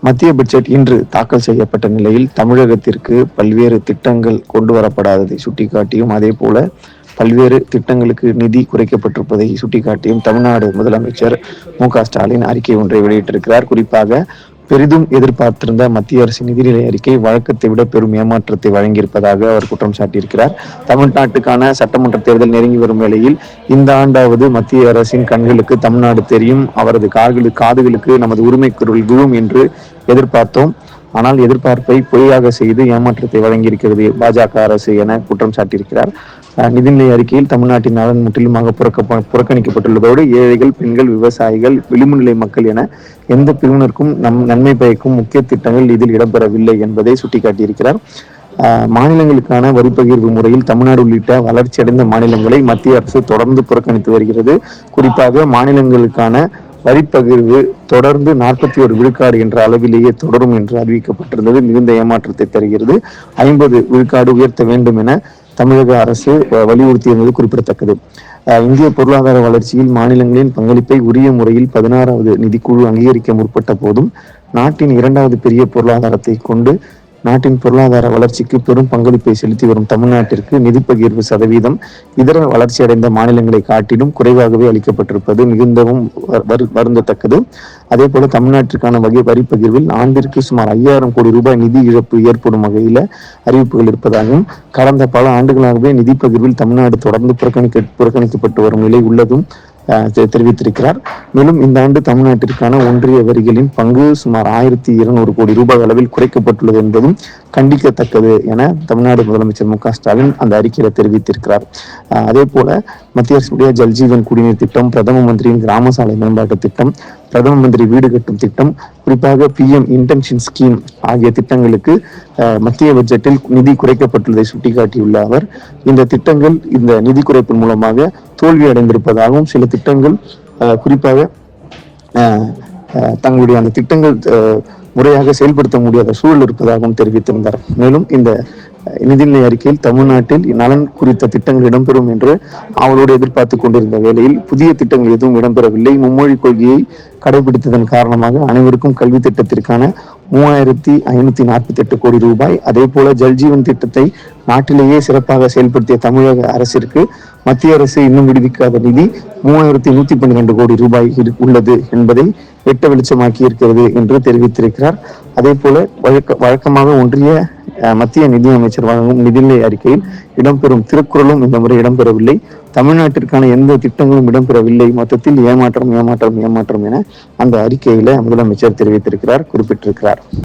மத்திய பட்ஜெட் இன்று தாக்கல் செய்யப்பட்ட நிலையில் தமிழகத்திற்கு பல்வேறு திட்டங்கள் கொண்டு வரப்படாததை சுட்டிக்காட்டியும், அதேபோல பல்வேறு திட்டங்களுக்கு நிதி குறைக்கப்பட்டிருப்பதை சுட்டிக்காட்டியும் தமிழ்நாடு முதலமைச்சர் மு.க.ஸ்டாலின் அறிக்கை ஒன்றை வெளியிட்டிருக்கிறார். குறிப்பாக பெரிதும் எதிர்பார்த்திருந்த மத்திய அரசின் நிதிநிலை அறிக்கை வழக்கத்தை விட பெரும் ஏமாற்றத்தை வழங்கியிருப்பதாக அவர் குற்றம் சாட்டியிருக்கிறார். தமிழ்நாட்டுக்கான சட்டமன்ற தேர்தல் நெருங்கி வரும் வேளையில் இந்த ஆண்டாவது மத்திய அரசின் கண்களுக்கு தமிழ்நாடு தெரியும், அவரது காதுகளுக்கு நமது உரிமை குரல் விழும் என்று எதிர்பார்த்தோம். ஆனால் எதிர்பார்ப்பை பொய்யாக செய்து ஏமாற்றத்தை வழங்கியிருக்கிறது பாஜக அரசு என குற்றம் சாட்டியிருக்கிறார். நிதிநிலை அறிக்கையில் தமிழ்நாட்டின் நலன் முற்றிலுமாக புறக்கணிக்கப்பட்டுள்ளதோடு ஏழைகள், பெண்கள், விவசாயிகள், விளிம்பு நிலை மக்கள் என எந்த பிரிவினருக்கும் நன்மை பயக்கும் முக்கிய திட்டங்கள் இதில் இடம்பெறவில்லை என்பதை சுட்டிக்காட்டியிருக்கிறார். மாநிலங்களுக்கான வரிப்பகிர்வு முறையில் தமிழ்நாடு உள்ளிட்ட வளர்ச்சியடைந்த மாநிலங்களை மத்திய அரசு தொடர்ந்து புறக்கணித்து வருகிறது. குறிப்பாக மாநிலங்களுக்கான வரிப்பகிர்வு தொடர்ந்து 41 விழுக்காடு என்ற அளவிலேயே தொடரும் என்று அறிவிக்கப்பட்டிருந்தது மிகுந்த ஏமாற்றத்தை தருகிறது. 50 விழுக்காடு உயர்த்த வேண்டும் என தமிழக அரசு வலியுறுத்தியிருந்தது குறிப்பிடத்தக்கது. இந்திய பொருளாதார வளர்ச்சியில் மாநிலங்களின் பங்களிப்பை உரிய முறையில் 16வது நிதிக்குழு அங்கீகரிக்க முற்பட்ட போதும் நாட்டின் 2வது பெரிய பொருளாதாரத்தை கொண்டு நாட்டின் பொருளாதார வளர்ச்சிக்கு பெரும் பங்களிப்பை செலுத்தி வரும் தமிழ்நாட்டிற்கு நிதி பகிர்வு சதவீதம் இதர வளர்ச்சியடைந்த மாநிலங்களை காட்டிலும் குறைவாகவே அளிக்கப்பட்டிருப்பது மிகுந்தவும் வருந்தத்தக்கது. அதே போல தமிழ்நாட்டிற்கான வரி பகிர்வில் ஆண்டிற்கு சுமார் 5000 கோடி ரூபாய் நிதி இழப்பு ஏற்படும் வகையில அறிவிப்புகள் இருப்பதாகவும், கடந்த பல ஆண்டுகளாகவே நிதி பகிர்வில் தமிழ்நாடு தொடர்ந்து புறக்கணிக்கப்பட்டு வரும் நிலை உள்ளதும் தெரிவித்திருக்கிறார். மேலும் இந்த ஆண்டு தமிழ்நாட்டிற்கான ஒன்றிய வரிகளின் பங்கு சுமார் 1200 கோடி ரூபாய் அளவில் குறைக்கப்பட்டுள்ளது என்பதும் கண்டிக்கத்தக்கது என தமிழ்நாடு முதலமைச்சர் மு.க.ஸ்டாலின் அந்த அறிக்கையில தெரிவித்திருக்கிறார். அதே போல மத்திய அரசுடைய ஜல்ஜீவன் குடிநீர் திட்டம், பிரதம மந்திரியின் கிராம சாலை மேம்பாட்டு திட்டம், பிரதம மந்திரி வீடு கட்டும் திட்டம், குறிப்பாக PM இன்டென்ஷன் ஸ்கீம் ஆகிய திட்டங்களுக்கு மத்திய பட்ஜெட்டில் நிதி குறைக்கப்பட்டுள்ளதை சுட்டிக்காட்டியுள்ள அவர், இந்த திட்டங்கள் இந்த நிதி குறைப்பின் மூலமாக தோல்வி அடைந்திருப்பதாகவும், சில திட்டங்கள் குறிப்பாக தங்களுடைய அந்த திட்டங்கள் முறையாக செயல்படுத்த முடியாத சூழல் இருப்பதாகவும் தெரிவித்திருந்தார். மேலும் இந்த நிதிநிலை அறிக்கையில் தமிழ்நாட்டில் நலன் குறித்த திட்டங்கள் இடம்பெறும் என்று அவளோடு எதிர்பார்த்து கொண்டிருந்த வேளையில் புதிய திட்டங்கள் எதுவும் இடம்பெறவில்லை. மும்மொழி கொள்கையை கடைபிடித்ததன் காரணமாக அனைவருக்கும் கல்வி திட்டத்திற்கான 3548 கோடி ரூபாய், அதே போல ஜல்ஜீவன் திட்டத்தை நாட்டிலேயே சிறப்பாக செயல்படுத்திய தமிழக அரசிற்கு மத்திய அரசு இன்னும் விடுவிக்காத நிதி 3112 கோடி ரூபாய் உள்ளது என்பதை வெட்ட வெளிச்சமாக்கி இருக்கிறது என்று தெரிவித்திருக்கிறார். அதே போல வழக்கமாக ஒன்றிய மத்திய நிதியமைச்சர் வழங்கும் நிதிநிலை அறிக்கையில் இடம்பெறும் திருக்குறளும் இந்த முறை இடம்பெறவில்லை. தமிழ்நாட்டிற்கான எந்த திட்டங்களும் இடம்பெறவில்லை. மொத்தத்தில் ஏமாற்றம் என அந்த அறிக்கையில முதலமைச்சர் தெரிவித்திருக்கிறார், குறிப்பிட்டிருக்கிறார்.